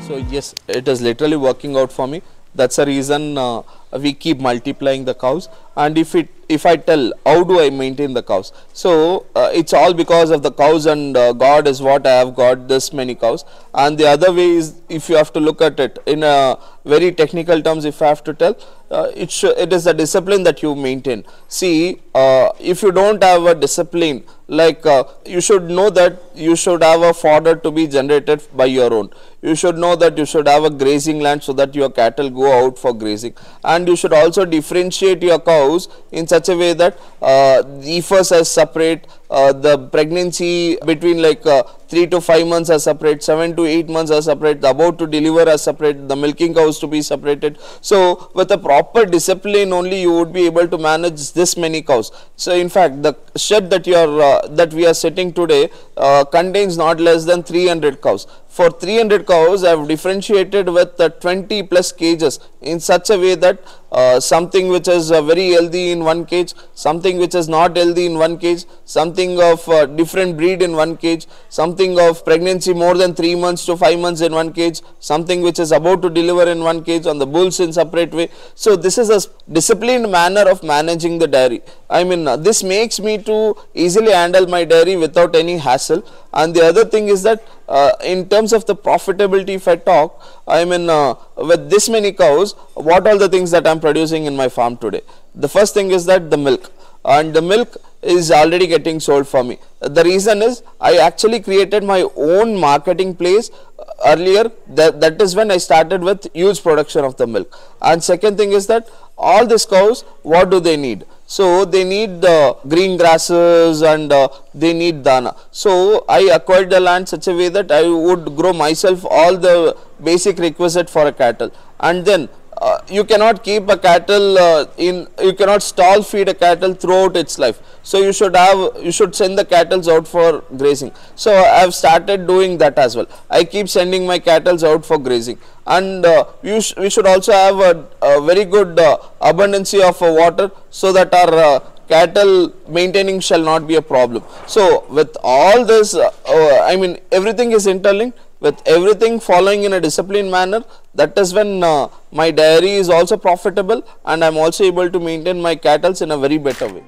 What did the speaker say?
So yes, it is literally working out for me. That's the reason we keep multiplying the cows. And if I tell how do I maintain the cows, so it's all because of the cows, and God is what I have got this many cows. And the other way is, if you have to look at it in a very technical terms, if I have to tell, it is the discipline that you maintain. See, if you don't have a discipline, like you should know that you should have a fodder to be generated by your own. You should know that you should have a grazing land so that your cattle go out for grazing, and you should also differentiate your cows in such a way that the heifers are separate, the pregnancy between like 3 to 5 months are separate, 7 to 8 months are separate, the about to deliver are separate, the milking cows to be separated. So with a proper discipline only you would be able to manage this many cows. So in fact the shed that you are that we are sitting today contains not less than 300 cows. For 300 cows I have differentiated with 20 plus cages in such a way that something which is very healthy in one cage, something which is not healthy in one cage, something of different breed in one cage, something of pregnancy more than 3 months to 5 months in one cage, something which is about to deliver in one cage, on the bulls in separate way. So this is a disciplined manner of managing the dairy. I mean this makes me to easily handle my dairy without any hassle. And the other thing is that in terms of the profitability, if I talk, I mean with this many cows, what all the things that I am producing in my farm today. The first thing is that the milk, and the milk is already getting sold for me. The reason is I actually created my own marketing place earlier. That is when I started with huge production of the milk. And second thing is that all these cows, what do they need? So they need the green grasses, and they need dana. So I acquired the land such a way that I would grow myself all the basic requisite for a cattle. And then you cannot keep a cattle you cannot stall feed a cattle throughout its life. So you should send the cattle out for grazing. So I have started doing that as well. I keep sending my cattle out for grazing. And we should also have a very good abundance of water, so that our cattle maintaining shall not be a problem. So with all this I mean everything is interlinked. With everything following in a disciplined manner, that is when my dairy is also profitable, and I am also able to maintain my cattle in a very better way.